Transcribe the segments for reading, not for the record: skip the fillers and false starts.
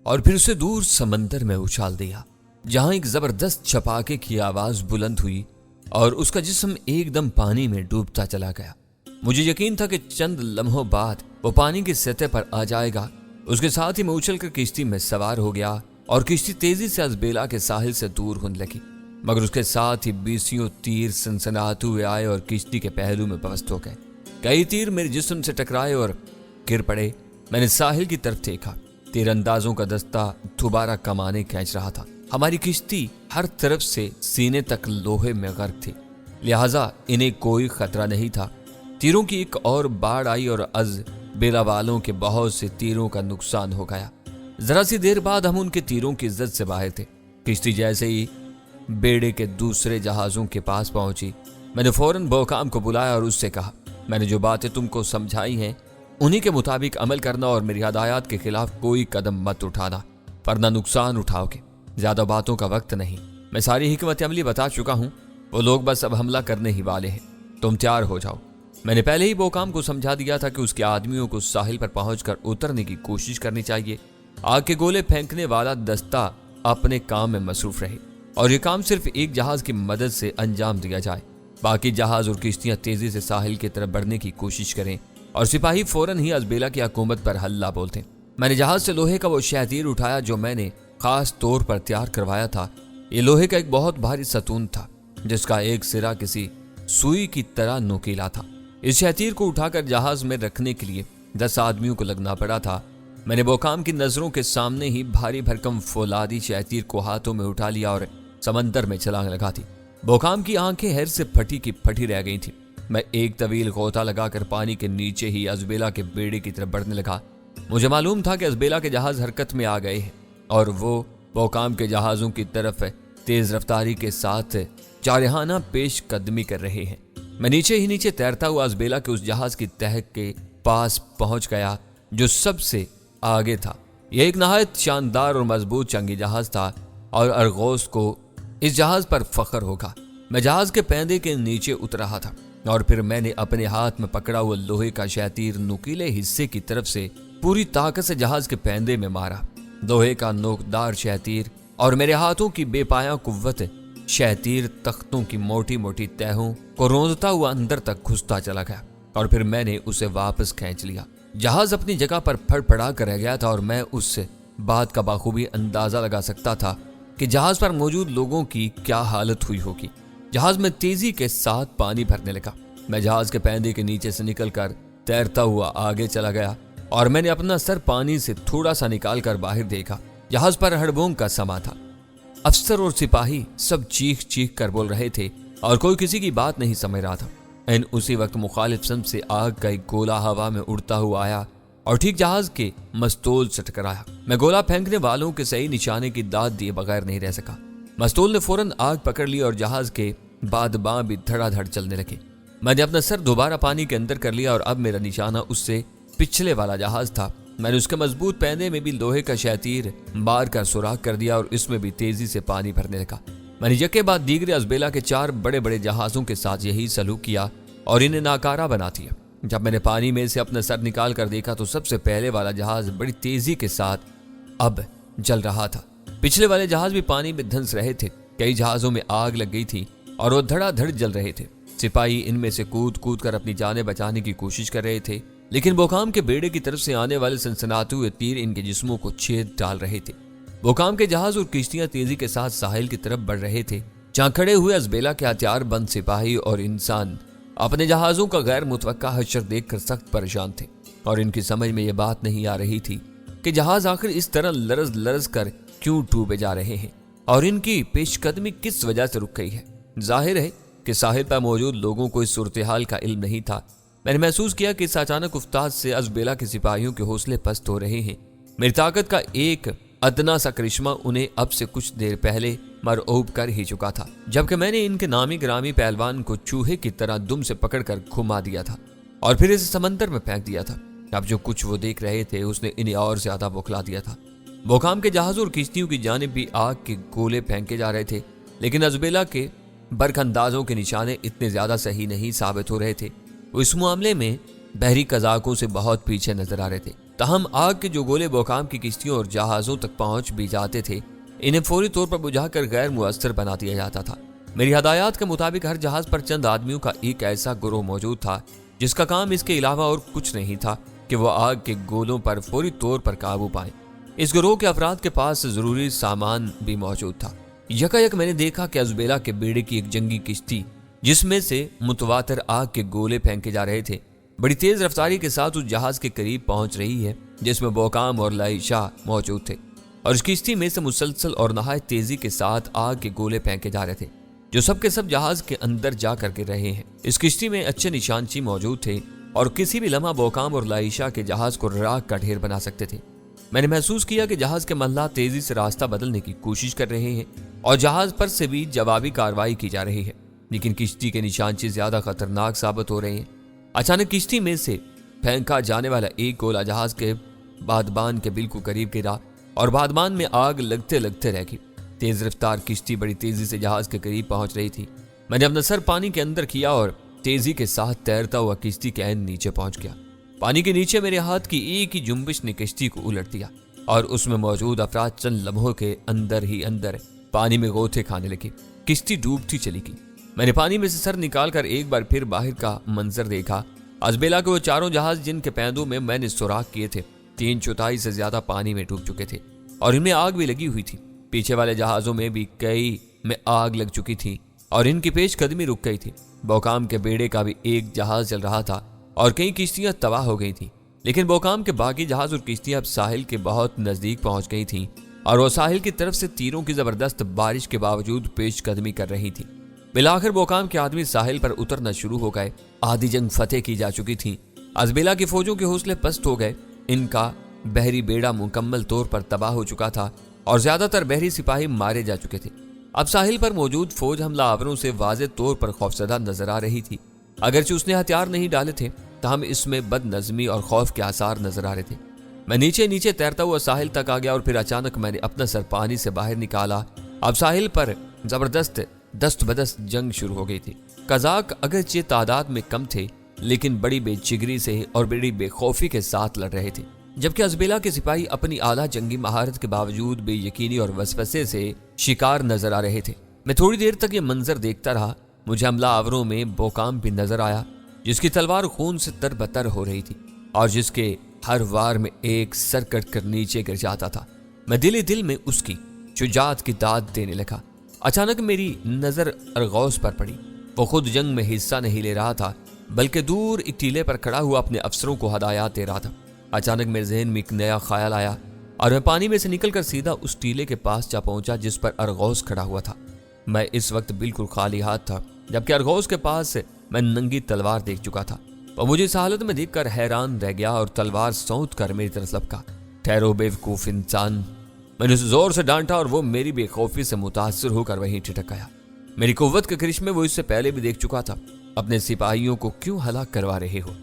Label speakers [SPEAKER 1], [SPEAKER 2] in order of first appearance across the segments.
[SPEAKER 1] اور پھر اسے دور سمندر میں اچھال دیا، جہاں ایک زبردست چھپاکے کی آواز بلند ہوئی اور اس کا جسم ایک دم پانی میں ڈوبتا چلا گیا۔ مجھے یقین تھا کہ چند لمحوں بعد وہ پانی کی سطح پر آ جائے گا۔ اس کے ساتھ ہی میں اچھل کر کشتی میں سوار ہو گیا اور کشتی تیزی سے ازبیلا کے ساحل سے دور ہونے لگی، مگر اس کے ساتھ ہی بیسیوں تیر سنسناتے ہوئے آئے اور کشتی کے پہلو میں پست ہو گئے۔ کئی تیر میرے جسم سے ٹکرائے اور گر پڑے۔ میں نے ساحل کی طرف دیکھا، تیر اندازوں کا دستہ دوبارہ کمانے کھینچ رہا تھا۔ ہماری کشتی ہر طرف سے سینے تک لوہے میں غرق تھی، لہٰذا انہیں کوئی خطرہ نہیں تھا۔ تیروں کی ایک اور باڑھ آئی اور ازبیلا والوں کے بہت سے تیروں کا نقصان ہو گیا۔ ذرا سی دیر بعد ہم ان کے تیروں کی عزت سے باہر تھے۔ کشتی جیسے ہی بیڑے کے دوسرے جہازوں کے پاس پہنچی، میں نے فوراً بوکام کو بلایا اور اس سے کہا، میں نے جو باتیں تم کو سمجھائی ہیں انہی کے مطابق عمل کرنا اور میری ہدایات کے خلاف کوئی قدم مت اٹھانا، ورنہ نقصان اٹھاؤ گے۔ زیادہ باتوں کا وقت نہیں، میں ساری حکمت عملی بتا چکا ہوں، وہ لوگ بس اب حملہ کرنے ہی والے ہیں، تم تیار ہو جاؤ۔ میں نے پہلے ہی بوکام کو سمجھا دیا تھا کہ اس کے آدمیوں کو ساحل پر پہنچ کر اترنے کی کوشش کرنی چاہیے۔ آگ کے گولے پھینکنے والا دستہ اپنے کام میں مصروف رہے اور یہ کام صرف ایک جہاز کی مدد سے انجام دیا جائے۔ باقی جہاز اور کشتیاں تیزی سے ساحل کی طرف بڑھنے کی کوشش کریں اور سپاہی فوراً ہی ازبیلا کی حکومت پر حلہ بولتے۔ میں نے جہاز سے لوہے کا وہ شہتیر اٹھایا جو میں نے خاص طور پر تیار کروایا تھا۔ یہ لوہے کا ایک بہت بھاری ستون تھا جس کا ایک سرا کسی سوئی کی طرح نوکیلا تھا۔ اس شہتیر کو اٹھا کر جہاز میں رکھنے کے لیے 10 آدمیوں کو لگنا پڑا تھا۔ میں نے بوکام کی نظروں کے سامنے ہی بھاری بھرکم فولادی شہتیر کو ہاتھوں میں اٹھا لیا اور سمندر میں چھلانگ لگا دی۔ بوکام کی آنکھیں حیرت سے پھٹی کی پھٹی رہ گئی تھیں۔ میں ایک طویل غوطہ لگا کر پانی کے نیچے ہی ازبیلا کے بیڑے کی طرف بڑھنے لگا۔ مجھے معلوم تھا کہ ازبیلا کے جہاز حرکت میں آ گئے ہیں اور وہ بوکام کے جہازوں کی طرف تیز رفتاری کے ساتھ جارحانہ پیش قدمی کر رہے ہیں۔ میں نیچے ہی نیچے تیرتا ہوا ازبیلا کے اس جہاز کی تہ کے پاس پہنچ گیا جو سب سے آگے تھا۔ یہ ایک نہایت شاندار اور مضبوط جنگی جہاز تھا اور ارغوز کو اس جہاز پر فخر ہوگا۔ میں جہاز کے پیندے کے نیچے اتر رہا تھا اور پھر میں نے اپنے ہاتھ میں پکڑا ہوا لوہے کا شہتیر نوکیلے حصے کی طرف سے پوری طاقت سے جہاز کے پیندے میں مارا۔ لوہے کا نوکدار شہتیر اور میرے ہاتھوں کی بے پایہ قوت شہتیر تختوں کی موٹی موٹی تہوں کو روندتا ہوا اندر تک گھستا چلا گیا اور پھر میں نے اسے واپس کھینچ لیا۔ جہاز اپنی جگہ پر پھڑ پڑا کر رہ گیا تھا اور میں اس بات کا بخوبی اندازہ لگا سکتا تھا کہ جہاز پر موجود لوگوں کی کیا حالت ہوئی ہوگی۔ جہاز میں تیزی کے ساتھ پانی بھرنے لگا۔ میں جہاز کے پیندے کے نیچے سے نکل کر تیرتا ہوا آگے چلا گیا اور میں نے اپنا سر پانی سے تھوڑا سا نکال کر باہر دیکھا۔ جہاز پر ہڑبونگ کا سما تھا۔ افسر اور سپاہی سب چیخ چیخ کر بول رہے تھے اور کوئی کسی کی بات نہیں سمجھ رہا تھا۔ اسی وقت مخالف سمت سے آگ کا ایک گولا ہوا میں اڑتا ہوا آیا اور ٹھیک جہاز کے مستول سے ٹکرایا۔ میں گولا پھینکنے والوں کے صحیح نشانے کی داد دیے بغیر نہیں رہ سکا۔ مستول نے فوراً آگ پکڑ لی اور جہاز کے بادباں بھی دھڑا دھڑ چلنے لگے۔ میں نے اپنا سر دوبارہ پانی کے اندر کر لیا اور اب میرا نشانہ اس سے پچھلے والا جہاز تھا۔ میں نے اس کے مضبوط پیندے میں بھی لوہے کا شہتیر مار کر سوراخ کر دیا اور اس میں بھی تیزی سے پانی بھرنے لگا۔ میں نے یکے بعد دیگر ازبیلا کے 4 بڑے بڑے جہازوں کے ساتھ یہی سلوک کیا اور انہیں ناکارہ بنا دیا۔ جب میں نے پانی میں سے اپنا سر نکال کر دیکھا تو سب سے پہلے والا جہاز بڑی تیزی کے ساتھ اب جل رہا تھا۔ پچھلے والے جہاز بھی پانی میں دھنس رہے تھے۔ کئی جہازوں میں آگ لگ گئی تھی اور وہ دھڑا دھڑ جل رہے تھے۔ سپاہی ان میں سے کود کود کر اپنی جانیں بچانے کی کوشش کر رہے تھے، لیکن بوکام کے بیڑے کی طرف سے آنے والے سنسناتے ہوئے تیر ان کے جسموں کو چھید ڈال رہے تھے۔ بوکام کے جہاز اور کشتیاں تیزی کے ساتھ ساحل کی طرف بڑھ رہے تھے، جہاں کھڑے ہوئے ازبیلا کے ہتھیار بند سپاہی اور انسان اپنے جہازوں کا غیر متوقع حشر دیکھ کر سخت پریشان تھے اور ان کی سمجھ میں یہ بات نہیں آ رہی تھی کہ جہاز آخر اس طرح لرز لرز کر کیوں ڈوبے جا رہے ہیں اور ان کی پیش قدمی کس وجہ سے رک گئی ہے۔ ظاہر ہے کہ ساحل پر موجود لوگوں کو اس صورتحال کا علم نہیں تھا۔ میں نے محسوس کیا کہ اس اچانک افتاد سے ازبیلا کے سپاہیوں کے حوصلے پست ہو رہے ہیں۔ میری طاقت کا ایک ادنا سا کرشمہ انہیں اب سے کچھ دیر پہلے مرعوب کر ہی چکا تھا، جبکہ میں نے ان کے نامی گرامی پہلوان کو چوہے کی طرح دم سے پکڑ کر گھما دیا تھا اور پھر اسے سمندر میں پھینک دیا تھا۔ اب جو کچھ وہ دیکھ رہے تھے اس نے انہیں اور زیادہ بوکھلا دیا تھا۔ بوکام کے جہازوں اور کشتیوں کی جانب بھی آگ کے گولے پھینکے جا رہے تھے، لیکن ازبیلا کے برق اندازوں کے نشانے اتنے زیادہ صحیح نہیں ثابت ہو رہے تھے۔ وہ اس معاملے میں بحری قزاقوں سے بہت پیچھے نظر آ رہے تھے۔ तहम आग के जो गोले बोकाम की किश्तियों और जहाजों तक पहुंच भी जाते थे, इन्हें फौरी तौर पर बुझाकर गैर मुअस्सर बना दिया जाता था। मेरी हदायत के मुताबिक हर जहाज पर चंद आदमियों का एक ऐसा गिरोह मौजूद था जिसका काम इसके अलावा और कुछ नहीं था कि वो आग के गोलों पर फौरी तौर पर काबू पाए। इस गिरोह के अफराद के पास जरूरी सामान भी मौजूद था। यकायक मैंने देखा कि अज़बेला के बेड़े की एक जंगी किश्ती, जिसमें से मुतवातर आग के गोले फेंके जा रहे थे, बड़ी तेज रफ्तारी के साथ उस जहाज के करीब पहुंच रही है जिसमें बोकाम और लाइशा मौजूद थे, और इस किश्ती में से मुसलसल और नहायत तेजी के साथ आग के गोले फेंके जा रहे थे जो सब के सब जहाज के अंदर जा कर गिर रहे हैं। इस किश्ती में अच्छे निशानची मौजूद थे और किसी भी लम्हा बोकाम और लाइशा के जहाज को राख का ढेर बना सकते थे। मैंने महसूस किया कि जहाज के मल्लाह तेजी से रास्ता बदलने की कोशिश कर रहे हैं और जहाज पर से भी जवाबी कार्रवाई की जा रही है, लेकिन किश्ती के निशानची ज्यादा खतरनाक साबित हो रहे हैं। अचानक किश्ती में से फेंका जाने वाला एक गोला जहाज के बादबान के बिल्कुल करीब गिरा और बादबान में आग लगते लगते रह गई। तेज रफ्तार किश्ती बड़ी तेजी से जहाज के करीब पहुंच रही थी। मैंने अपना सर पानी के अंदर किया और तेजी के साथ तैरता हुआ किश्ती के ऐन नीचे पहुंच गया। पानी के नीचे मेरे हाथ की एक ही जुम्बिश ने किश्ती को उलट दिया और उसमें मौजूद अफराद चंद लम्हों के अंदर ही अंदर पानी में गोते खाने लगे। किश्ती डूबती चली गई। मैंने पानी में से सर निकालकर एक बार फिर बाहर का मंजर देखा। अज़बेला के वो चारों जहाज जिनके पैदों में मैंने सुराख किए थे 3/4 से ज्यादा पानी में डूब चुके थे और इनमें आग भी लगी हुई थी। पीछे वाले जहाजों में भी कई में आग लग चुकी थी और इनकी पेशकदमी रुक गई थी। बोकाम के बेड़े का भी एक जहाज चल रहा था और कई किश्तियां तबाह हो गई थी, लेकिन बोकाम के बाकी जहाज और किश्तियां अब साहिल के बहुत नजदीक पहुंच गई थीं और वो साहिल की तरफ से तीरों की जबरदस्त बारिश के बावजूद पेशकदमी कर रही थी। बिलाखिर बोकाम के आदमी साहिल पर उतरना शुरू हो गए। आधी जंग फतेह की जा चुकी थी। अज़बेला की फौजों के हौसले पस्त हो गए। इनका बहरी बेड़ा मुकम्मल तौर पर तबाह हो चुका था और ज्यादातर बहरी सिपाही मारे जा चुके थे। अब साहिल पर मौजूद फौज हमलावरों से वाज़ेह तौर पर खौफजदा नजर आ रही थी। अगरचे उसने हथियार नहीं डाले थे, ताहम इसमें बदनज़मी और खौफ के आसार नजर आ रहे थे। मैं नीचे नीचे तैरता हुआ साहिल तक आ गया और फिर अचानक मैंने अपना सर पानी से बाहर निकाला। अब साहिल पर जबरदस्त दस्त बदस्त जंग शुरू हो गई थी। कज़ाक अगरचे तादाद में कम थे, लेकिन बड़ी बेचिगरी से और बड़ी बेखौफी के साथ लड़ रहे थे, जबकि अज़बेला के सिपाही अपनी आला जंगी महारत के बावजूद बेयकीनी और वसवसे से शिकार नजर आ रहे थे। मैं थोड़ी देर तक ये मंजर देखता रहा। मुझे हमला आवरों में बोकाम भी नजर आया, जिसकी तलवार खून से तरबतर हो रही थी और जिसके हर वार में एक सर कट कर नीचे गिर जाता था। मैं दिल ही दिल में उसकी शुजाअत की दाद देने लगा। अचानक मेरी नजर अरगौस पर पड़ी। वो खुद जंग में हिस्सा नहीं ले रहा था, बल्कि दूर एक टीले पर खड़ा हुआ अपने अफसरों को हदायत दे रहा था। अचानक मेरे जहन में एक नया ख्याल आया और मैं पानी में से निकलकर सीधा उस टीले के पास जा पहुंचा जिस पर अरगौस खड़ा हुआ था। मैं इस वक्त बिल्कुल खाली हाथ था, जबकि अरगौस के पास मैं नंगी तलवार देख चुका था। और मुझे इस हालत में देखकर हैरान रह गया और तलवार सौंध कर मेरी तरफ लपका। ठहरो बेवकूफ इंसान, मैंने उसे जोर से डांटा और वो मेरी बेखौफी से मुतासर होकर वहीं ठिठक आया। मेरी कुव्वत के करिश्मे वो इससे पहले भी देख चुका था। अपने सिपाहियों को क्यों हलाक करवा रहे हो?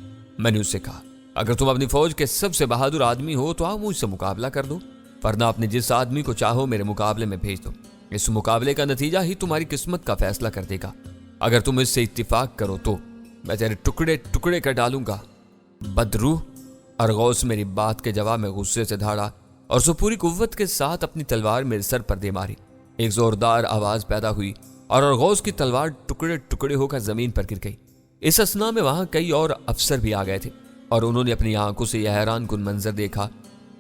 [SPEAKER 1] मैंने उससे कहा, अगर तुम अपनी फौज के सबसे बहादुर आदमी हो तो आओ मुझसे मुकाबला कर दो, वरना अपने जिस आदमी को चाहो मेरे मुकाबले में भेज दो। इस मुकाबले का नतीजा ही तुम्हारी किस्मत का फैसला कर देगा। अगर तुम इससे इत्तिफाक करो तो मैं तेरे टुकड़े टुकड़े कर डालूंगा। बदरूह, अरगौस मेरी बात के जवाब में गुस्से से धाड़ा और सो पूरी कुव्वत के साथ अपनी तलवार मेरे सर पर दे मारी। एक जोरदार आवाज पैदा हुई और अरगौस की तलवार टुकड़े टुकड़े होकर जमीन पर गिर गई। इस असना में वहां कई और अफसर भी आ गए थे और उन्होंने अपनी आंखों से यह हैरान कुन मंजर देखा।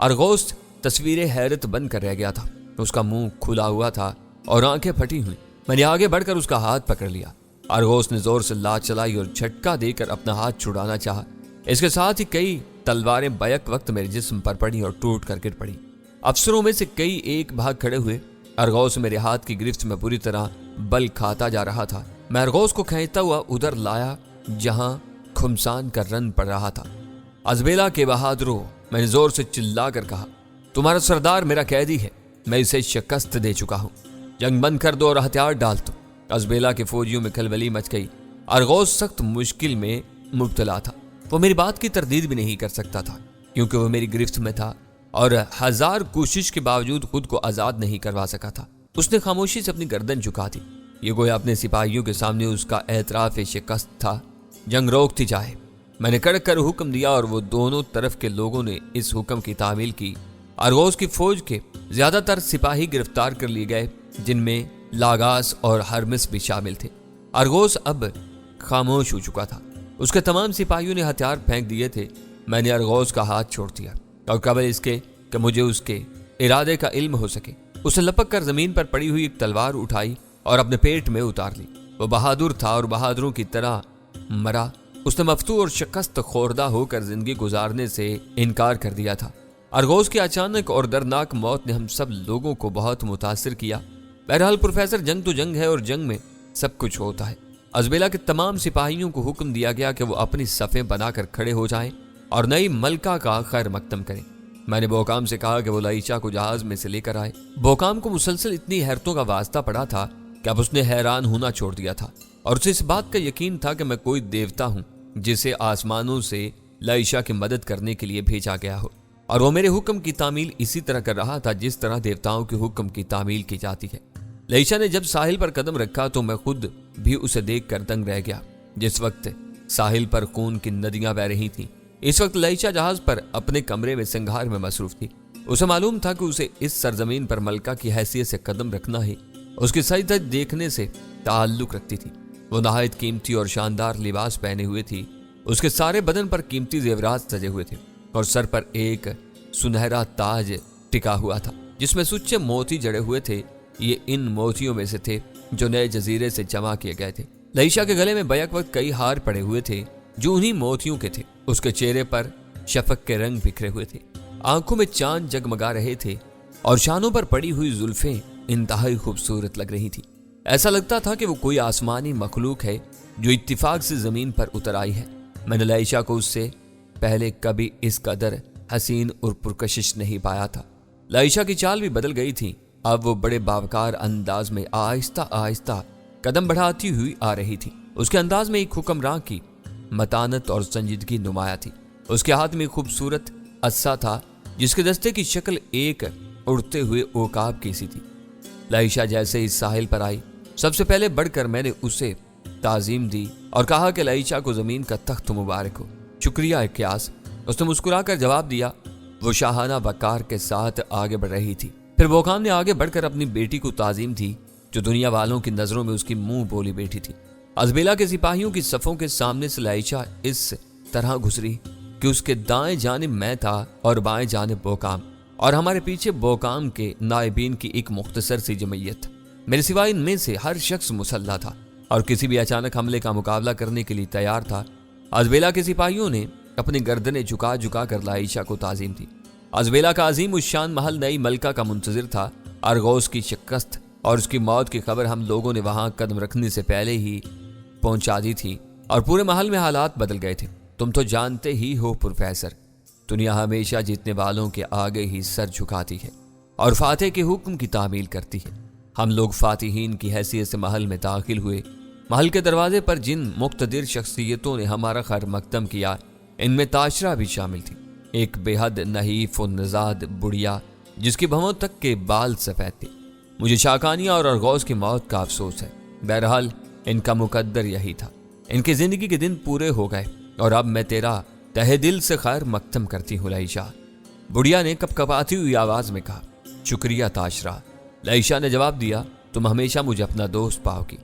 [SPEAKER 1] अरगौस तस्वीरें हैरत बन कर रह गया था। उसका मुंह खुला हुआ था और आंखें फटी हुई। मैंने आगे बढ़कर उसका हाथ पकड़ लिया। अरगौस ने जोर से लात चलाई और झटका देकर अपना हाथ छुड़ाना चाहा। इसके साथ ही कई तलवारें बैक वक्त मेरे जिस्म पर पड़ी और टूट कर गिर पड़ी। अफसरों में से कई एक भाग खड़े हुए। अरगौस मेरे हाथ की गिरफ्त में बुरी तरह बल खाता जा रहा था। मैं अरगौस को खींचता हुआ उधर लाया जहां खुमसान का रन पड़ रहा था। अज़बेला के बहादुरों, मैंने जोर से चिल्ला कर कहा, तुम्हारा सरदार मेरा कैदी है, मैं इसे शिकस्त दे चुका हूं। जंग बंद कर दो और हथियार डाल दो। अज़बेला के फौजियों में खलबली मच गई। अरगौस सख्त मुश्किल में मुब्तला था। वो मेरी बात की तरदीद भी नहीं कर सकता था क्योंकि वो मेरी गिरफ्त में था और हजार कोशिश के बावजूद खुद को आजाद नहीं करवा सका था। उसने खामोशी से अपनी गर्दन झुका दी। ये गोया अपने सिपाहियों के सामने उसका एतराफ शिकस्त था। जंग रोकती जाए। मैंने कड़क कर हुक्म दिया और वो दोनों तरफ के लोगों ने इस हुक्म की तामील की। अरगोस की फौज के ज्यादातर सिपाही गिरफ्तार कर लिए गए, जिनमें लागास और हरमिस भी शामिल थे। अरगोस अब खामोश हो चुका था। उसके तमाम सिपाहियों ने हथियार फेंक दिए थे। मैंने अरगोस का हाथ छोड़ दिया और कबल इसके कि मुझे उसके इरादे का इल्म हो सके, उसे लपक कर जमीन पर पड़ी हुई एक तलवार उठाई और अपने पेट में उतार ली। वो बहादुर था और बहादुरों की तरह मरा। उसने मफ्तू और शिकस्त खोरदा होकर जिंदगी गुजारने से इनकार कर दिया था। अरगोस की अचानक और दर्दनाक मौत ने हम सब लोगों को बहुत मुतासिर किया। बहरहाल प्रोफेसर, जंग तो जंग है और जंग में सब कुछ होता है। अजबेला के तमाम सिपाहियों को हुक्म दिया गया कि वो अपनी सफ़ें बनाकर खड़े हो जाएं और नई मलका का खैर मकदम करें। मैंने बोकाम से कहा कि वो लाइशा को जहाज में से लेकर आए। बोकाम को मुसलसल इतनी हैरतों का वास्ता पड़ा था कि अब उसने हैरान होना छोड़ दिया था और उसे इस बात का यकीन था कि मैं कोई देवता हूं जिसे आसमानों से लाइशा की मदद करने के लिए भेजा गया हो, और वो मेरे हुक्म की तामील इसी तरह कर रहा था जिस तरह देवताओं के हुक्म की तामील की जाती है। लाइशा ने जब साहिल पर कदम रखा तो मैं खुद भी उसे देखकर दंग रह गया। जिस वक्त साहिल पर खून की नदियां बह रही थीं, इस वक्त लाइशा जहाज पर अपने कमरे में सिंगार में मसरूफ थी। उसे मालूम था कि उसे इस सरजमीन पर मलका की हैसियत से कदम रखना ही उसकी सजदत देखने से ताल्लुक रखती थी। वो नहायत कीमती और शानदार लिबास पहने हुए थी। उसके सारे बदन पर कीमती जेवरात सजे हुए थे और सर पर एक सुनहरा ताज टिका हुआ था जिसमें सुच्चे मोती जड़े हुए थे। ये इन मोतियों में से थे जो नए जजीरे से जमा किए गए थे। लाइशा के गले में बैक वक्त कई हार पड़े हुए थे जो उन्हीं मोतियों के थे। उसके चेहरे पर शफक के रंग बिखरे हुए थे, आंखों में चांद जगमगा रहे थे और शानों पर पड़ी हुई जुल्फें इंतहाई खूबसूरत लग रही थी। ऐसा लगता था कि वो कोई आसमानी मखलूक है जो इत्तिफाक से जमीन पर उतर आई है। मैंने लाइशा को उससे पहले कभी इस कदर हसीन और पुरकशिश नहीं पाया था। लाइशा की चाल भी बदल गई थी। अब वो बड़े बावकार अंदाज में आहिस्ता आहिस्ता कदम बढ़ाती हुई आ रही थी। उसके अंदाज में एक हुक्मरां की मतानत और संजीदगी नुमाया थी। उसके हाथ में खूबसूरत अस्सा था जिसके दस्ते की शक्ल एक उड़ते हुए ओकाब की सी थी। लाइशा जैसे इस साहिल पर आई, सबसे पहले बढ़कर मैंने उसे ताजीम दी और कहा कि लाइशा को जमीन का तख्त मुबारक हो। शुक्रिया इक्यास, उसने मुस्कुराकर जवाब दिया। वो शाहाना वकार के साथ आगे बढ़ रही थी। फिर बोकाम ने आगे बढ़कर अपनी बेटी को ताजीम दी जो दुनिया वालों की नजरों में उसकी मुंह बोली बेटी थी। अजबेला के सिपाहियों की सफों के सामने से लाइशा इस तरह गुजरी कि उसके दाएं जानिब मैं था और बाएं जानिब बोकाम, और हमारे पीछे बोकाम के नायबीन की एक मुख्तसर सी जमयत। मेरे सिवाय इनमें से हर शख्स मुसल्ला था और किसी भी अचानक हमले का मुकाबला करने के लिए तैयार था। अजबेला के सिपाहियों ने अपनी गर्दनें झुका झुका कर लाइशा को ताजीम दी। अजबेला का अजीम उशान महल नई मलका का मुंतजिर था। अरगोस की शिकस्त और उसकी मौत की खबर हम लोगों ने वहां कदम रखने से पहले ही पहुंचा दी थी और पूरे महल में हालात बदल गए थे। तुम तो जानते ही हो प्रोफेसर, दुनिया हमेशा जीतने वालों के आगे ही सर झुकाती है और फातेह के हुक्म की तामील करती है। हम लोग फातिहीन की हैसियत से महल में दाखिल हुए। महल के दरवाजे पर जिन मुक्तदिर शख्सियतों ने हमारा खैर मकदम किया, इनमें ताशरा भी शामिल थी, एक बेहद नहीफ और नजाद बुढ़िया जिसकी भवों तक के बाल सफेद थे। मुझे शाकानिया और अरगौस की मौत का अफसोस है। बहरहाल इनका मुकद्दर यही था। इनकी जिंदगी के दिन पूरे हो गए और अब मैं तेरा तहे दिल से खैर मकदम करती हूँ लाइशा, बुढ़िया ने कपकपाती हुई आवाज में कहा। शुक्रिया ताशरा, लाइशा ने जवाब दिया। तुम हमेशा मुझे अपना दोस्त पाओगी।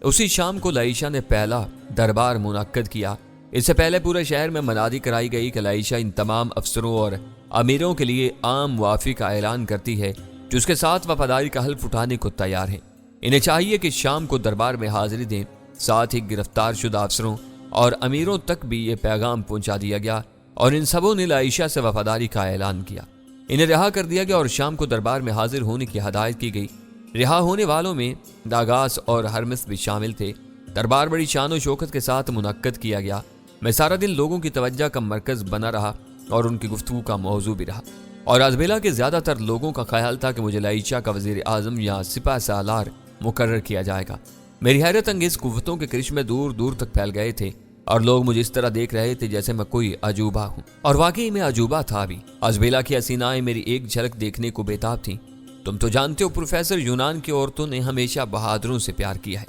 [SPEAKER 1] उसी शाम को लाइशा ने पहला दरबार मुनक्कद किया। इससे पहले पूरे शहर में मनादी कराई गई कि लाइशा इन तमाम अफसरों और अमीरों के लिए आम मुआफी का ऐलान करती है जो उसके साथ वफादारी का हल्फ उठाने को तैयार हैं। इन्हें चाहिए कि शाम को दरबार में हाजिरी दें। साथ ही गिरफ्तार शुदा अफसरों और अमीरों तक भी ये पैगाम पहुंचा दिया गया और इन सबों ने लाइशा से वफादारी का ऐलान किया। इन्हें रिहा कर दिया गया और शाम को दरबार में हाजिर होने की हदायत की गई। रिहा होने वालों में दागास और हरमिस भी शामिल थे। दरबार बड़ी शान और शौकत के साथ मुनक्कद किया गया। मैं सारा दिन लोगों की तवज्जो का मरकज बना रहा और उनकी गुफ्तगू का मौजू भी रहा, और अजबेला के ज्यादातर लोगों का ख्याल था कि मुझे लाइशा का वजीर आजम या सिपा सालार मुकर्रर किया जाएगा। मेरी हैरत अंगेज कुव्वतों के करिश्मे दूर दूर तक फैल गए थे और लोग मुझे इस तरह देख रहे थे जैसे मैं कोई अजूबा हूँ, और वाकई में अजूबा था भी। अजबेला की हसीनाएं मेरी एक झलक देखने को बेताब थीं। तुम तो जानते हो प्रोफेसर, यूनान की औरतों ने हमेशा बहादुरों से प्यार किया है।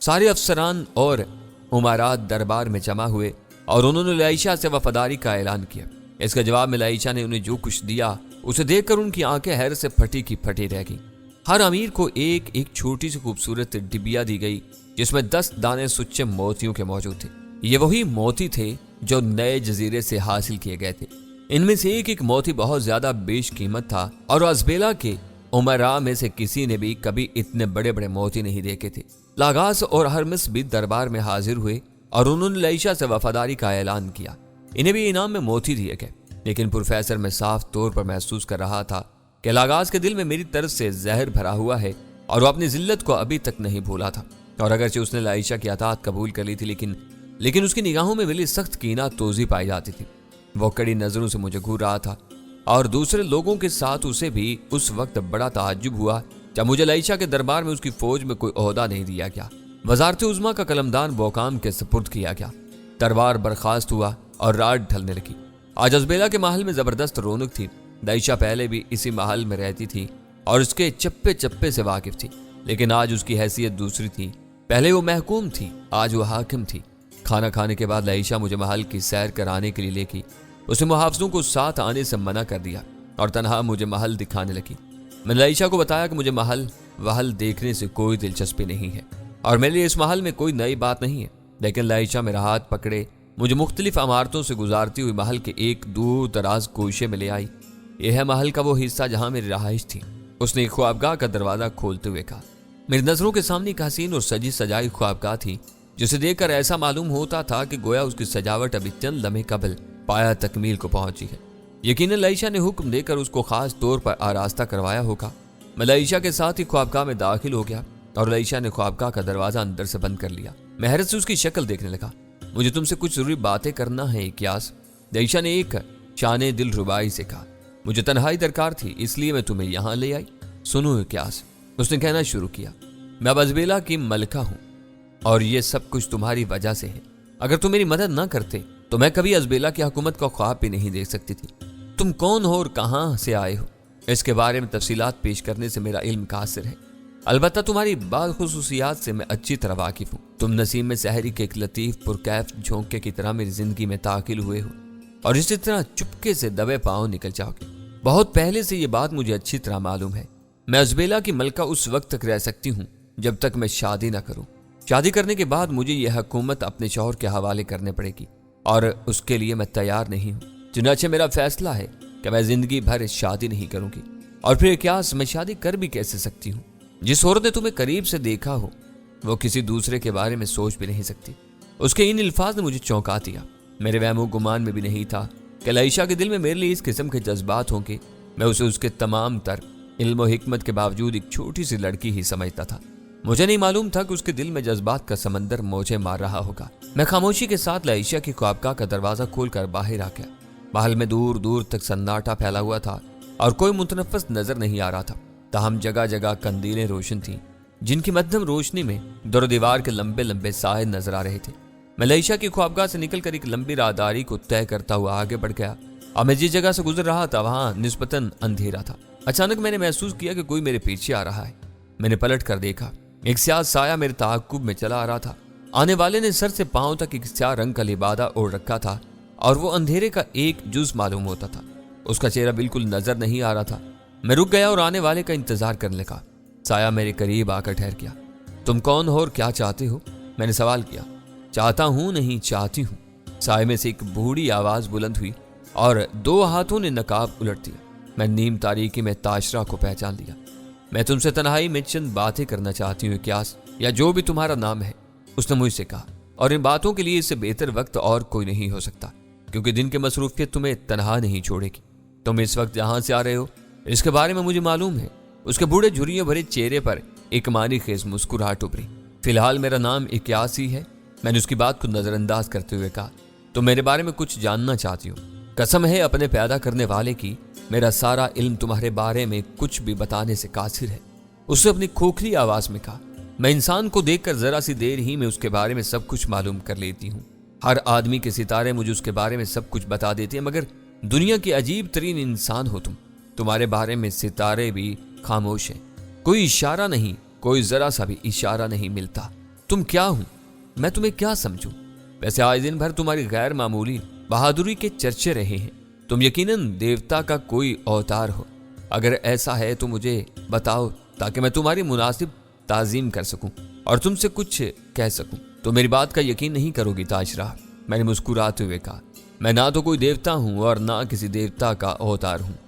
[SPEAKER 1] सारे अफसरान और उमारात दरबार में जमा हुए। और उन्होंने लईशा से वफादारी का ऐलान किया। इसके जवाब में लईशा ने उन्हें जो कुछ दिया उसे देखकर उनकी आंखें हैरत से फटी की फटी रह गईं। हर अमीर को एक एक छोटी सी खूबसूरत डिबिया दी गई जिसमें 10 दाने सुच्चे मोतियों के मौजूद थे। ये वही मोती थे जो नए जजीरे से हासिल किए गए थे। इनमें से एक एक मोती बहुत ज्यादा बेशकीमत था और अजबेला के उमरा में से किसी ने भी कभी इतने बड़े बड़े मोती नहीं देखे थे। लागास और हरमिस भी दरबार में हाजिर हुए और उन्होंने लईशा से वफादारी का ऐलान किया। इन्हें भी इनाम में मोती दिए गए, लेकिन प्रोफेसर मैं साफ तौर पर महसूस कर रहा था कि लागास के दिल में मेरी तरफ से जहर भरा हुआ है और वो अपनी जिल्लत को अभी तक नहीं भूला था। और अगरचे उसने लईशा की अतात कबूल कर ली थी, लेकिन उसकी निगाहों में मिली सख्त कीना तोजी पाई जाती थी। वो कड़ी नजरों से मुझे घूर रहा था और दूसरे लोगों के साथ उसे भी उस वक्त बड़ा ताज्जुब हुआ जब मुझे लईशा के दरबार में उसकी फौज में कोई ओहदा नहीं दिया गया। वजारत उज़्मा का कलमदान बोकाम के सपुर्द किया गया। दरबार बर्खास्त हुआ और रात ढलने लगी। आज अजबेला के महल में जबरदस्त रौनक थी। लईशा पहले भी इसी महल में रहती थी और उसके चप्पे चप्पे से वाकिफ थी, लेकिन आज उसकी हैसियत दूसरी थी। पहले वो महकूम थी, आज वो हाकिम थी। खाना खाने के बाद लईशा मुझे महल की सैर कराने के लिए लेकी। उसने मुहाफिजों को साथ आने से मना कर दिया और तनहा मुझे महल दिखाने लगी। मैंने लईशा को बताया कि मुझे महल वहल देखने से कोई दिलचस्पी नहीं है और मेरे लिए इस महल में कोई नई बात नहीं है। लेकिन लईशा मेरा हाथ पकड़े मुझे मुख्तलिफ इमारतों से गुजारती हुई महल के एक दूर दराज कोशे में ले आई। यह है महल का वो हिस्सा जहां मेरी रहाइश थी। उसने एक ख्वाबगाह का दरवाजा खोलते हुए कहा। मेरी नजरों के सामने एक हसीन और सजी सजाई ख्वाबगाह थी जिसे देखकर ऐसा मालूम होता था कि गोया उसकी सजावट अभी चंद लम्हे कबल पाया तकमील को पहुंची है। यकीनन लईशा ने हुक्म देकर उसको खास तौर पर आरास्ता करवाया होगा। मैं लईशा के साथ ही ख्वाबगाह में दाखिल हो गया और लईशा ने ख्वाबगाह का दरवाजा अंदर से बंद कर लिया। मैं हैरत से उसकी शक्ल देखने लगा। मुझे तुमसे कुछ जरूरी बातें करना है इक्यास, लईशा ने एक शाने दिल रुबाई से कहा। मुझे तन्हाई दरकार थी, इसलिए मैं तुम्हें यहाँ ले आई। सुनो इक्यास, उसने कहना शुरू किया, मैं अब अजबेला की मलका हूँ और ये सब कुछ तुम्हारी वजह से है। अगर तुम मेरी मदद न करते तो मैं कभी अजबेला की हुकूमत का ख्वाब भी नहीं देख सकती थी। तुम कौन हो और कहाँ से आए हो, इसके बारे में तफसीलात पेश करने से मेरा इल्म कासिर है। अलबत्ता तुम्हारी बाद खुसूसियात से मैं अच्छी तरह वाकिफ हूँ। तुम नसीम में सहरी के एक लतीफ पुरकैफ झोंके की तरह मेरी जिंदगी में दाखिल हुए हो और इसी तरह चुपके से दबे पाँव निकल जाओगे। बहुत पहले से ये बात मुझे अच्छी तरह मालूम है। मैं अजबेला की मलका उस वक्त तक रह सकती हूँ जब तक मैं शादी न करूँ। शादी करने के बाद मुझे यह हुकूमत अपने शौहर के हवाले करने पड़ेगी और उसके लिए मैं तैयार नहीं हूँ। चुनाचे मेरा फैसला है कि मैं जिंदगी भर शादी नहीं करूंगी। और फिर क्या मैं शादी कर भी कैसे सकती हूँ? जिस औरत ने तुम्हें करीब से देखा हो वो किसी दूसरे के बारे में सोच भी नहीं सकती। उसके इन अल्फाज ने मुझे चौंका दिया। मेरे वहमो गुमान में भी नहीं था कि लईशा के दिल में मेरे लिए इस किस्म के जज्बात होंगे। मैं उसे उसके तमाम तर इल्म और हिकमत के बावजूद एक छोटी सी लड़की ही समझता था। मुझे नहीं मालूम था कि उसके दिल में जज्बात का समंदर मौजें मार रहा होगा। मैं खामोशी के साथ लईशा की ख्वाबगाह का दरवाजा खोलकर बाहर आ गया। महल में दूर दूर तक सन्नाटा फैला हुआ था और कोई मुतनफ़्फ़िस नजर नहीं आ रहा था। ताहम जगह जगह कंदीलें रोशन थीं जिनकी मध्यम रोशनी में दर दीवार के लंबे लंबे साए नजर आ रहे थे। मैं लईशा की ख्वाबगाह से निकलकर एक लंबी राहदारी को तय करता हुआ आगे बढ़ गया और मैं जिस जगह से गुजर रहा था वहां निस्बतन अंधेरा था। अचानक मैंने महसूस किया कि कोई मेरे पीछे आ रहा है। मैंने पलट कर देखा, एक स्याह साया मेरे ताक़ुब में चला आ रहा था। आने वाले ने सर से पांव तक एक स्याह रंग का लिबादा ओढ़ रखा था और वो अंधेरे का एक जुज मालूम होता था। उसका चेहरा बिल्कुल नजर नहीं आ रहा था। मैं रुक गया और आने वाले का इंतजार करने लगा। साया मेरे करीब आकर ठहर गया। तुम कौन हो और क्या चाहते हो? मैंने सवाल किया। चाहता हूं नहीं, चाहती हूं। साये में से एक बूढ़ी आवाज बुलंद हुई और दो हाथों ने नकाब उलट दिया। मैं नीम तारीकी में ताशरा को पहचान लिया। मैं तुमसे तन्हाई में चंद बातें करना चाहती हूँ क्यास, या जो भी तुम्हारा नाम है, उसने मुझसे कहा। और इन बातों के लिए इससे बेहतर वक्त और कोई नहीं हो सकता, क्योंकि दिन की मसरूफियत तुम्हें तनहा नहीं छोड़ेगी। तुम इस वक्त जहां से आ रहे हो इसके बारे में मुझे मालूम है। उसके बूढ़े झुर्रियों भरे चेहरे पर एक मानी खेज मुस्कुराहट उभरी। फिलहाल मेरा नाम इक्यास ही है। मैंने उसकी बात को नजरअंदाज करते हुए कहा, तुम मेरे बारे में कुछ जानना चाहती हो? कसम है अपने पैदा करने वाले की, मेरा सारा इल्म तुम्हारे बारे में कुछ भी बताने से कासिर है। उसने अपनी खोखली आवाज में कहा। मैं इंसान को देखकर जरा सी देर ही में उसके बारे में सब कुछ मालूम कर लेती हूँ। हर आदमी के सितारे मुझे उसके बारे में सब कुछ बता देते हैं, मगर दुनिया की अजीब तरीन इंसान हो तुम। तुम्हारे बारे में सितारे भी खामोश हैं। कोई इशारा नहीं, कोई जरा सा भी इशारा नहीं मिलता। तुम क्या हो? मैं तुम्हें क्या समझूं? वैसे आज दिन भर तुम्हारी गैर मामूली बहादुरी के चर्चे रहे हैं। तुम यकीनन देवता का कोई अवतार हो। अगर ऐसा है तो मुझे बताओ ताकि मैं तुम्हारी मुनासिब ताजीम कर सकूं और तुमसे कुछ कह सकूं। तो मेरी बात का यकीन नहीं करोगी ताजराह, मैंने मुस्कुराते हुए कहा। मैं ना तो कोई देवता हूं और ना किसी देवता का अवतार हूं।